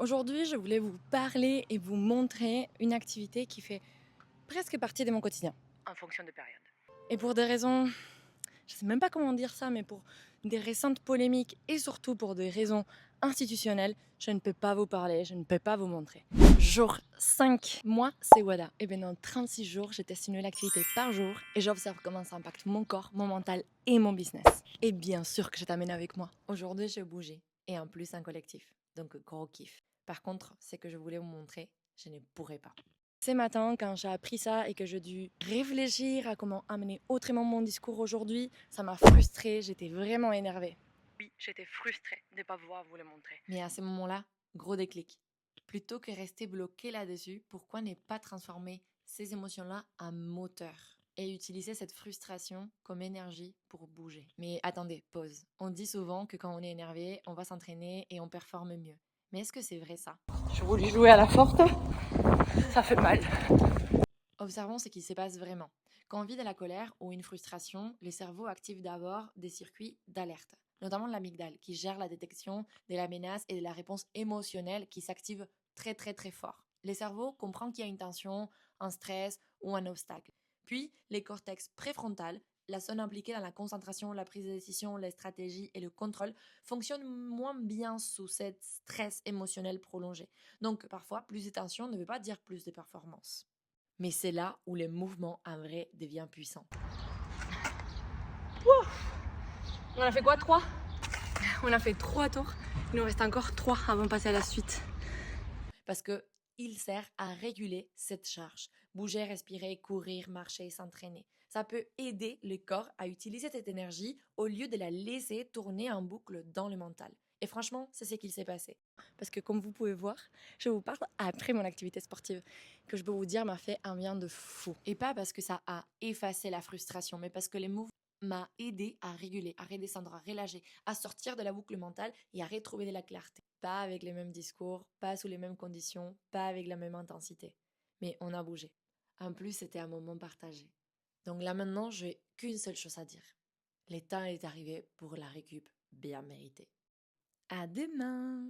Aujourd'hui, je voulais vous parler et vous montrer une activité qui fait presque partie de mon quotidien. En fonction de période. Et pour des raisons, je sais même pas comment dire ça, mais pour des récentes polémiques et surtout pour des raisons institutionnelles, je ne peux pas vous parler, je ne peux pas vous montrer. Jour 5, moi c'est Wada. Et bien dans 36 jours, je teste une nouvelle activité par jour et j'observe comment ça impacte mon corps, mon mental et mon business. Et bien sûr que je t'amène avec moi. Aujourd'hui, je bougeais. Et en plus, un collectif. Donc gros kiff. Par contre, c'est que je voulais vous montrer, je ne pourrais pas. Ce matin, quand j'ai appris ça et que j'ai dû réfléchir à comment amener autrement mon discours aujourd'hui, ça m'a frustrée, j'étais vraiment énervée. Oui, j'étais frustrée de ne pas pouvoir vous le montrer. Mais à ce moment-là, gros déclic. Plutôt que rester bloqué là-dessus, pourquoi ne pas transformer ces émotions-là en moteur et utiliser cette frustration comme énergie pour bouger? Mais attendez, pause. On dit souvent que quand on est énervé, on va s'entraîner et on performe mieux. Mais est-ce que c'est vrai ça? Je voulais jouer à la forte, ça fait mal. Observons ce qui se passe vraiment. Quand on vit de la colère ou une frustration, le cerveau active d'abord des circuits d'alerte, notamment l'amygdale qui gère la détection de la menace et de la réponse émotionnelle qui s'active très très très fort. Le cerveau comprend qu'il y a une tension, un stress ou un obstacle. Puis, les cortex préfrontal, la zone impliquée dans la concentration, la prise de décision, les stratégies et le contrôle, fonctionnent moins bien sous cet stress émotionnel prolongé. Donc, parfois, plus de tension ne veut pas dire plus de performance. Mais c'est là où le mouvement en vrai devient puissant. On a fait quoi, 3? On a fait 3 tours. Il nous reste encore 3 avant de passer à la suite. Parce que il sert à réguler cette charge. Bouger, respirer, courir, marcher, s'entraîner. Ça peut aider le corps à utiliser cette énergie au lieu de la laisser tourner en boucle dans le mental. Et franchement, c'est ce qu'il s'est passé. Parce que comme vous pouvez voir, je vous parle après mon activité sportive, que je peux vous dire m'a fait un bien de fou. Et pas parce que ça a effacé la frustration, mais parce que les mouvements m'a aidé à réguler, à redescendre, à relâcher, à sortir de la boucle mentale et à retrouver de la clarté. Pas avec les mêmes discours, pas sous les mêmes conditions, pas avec la même intensité. Mais on a bougé. En plus, c'était un moment partagé. Donc là maintenant, j'ai qu'une seule chose à dire. Le temps est arrivé pour la récup bien méritée. À demain!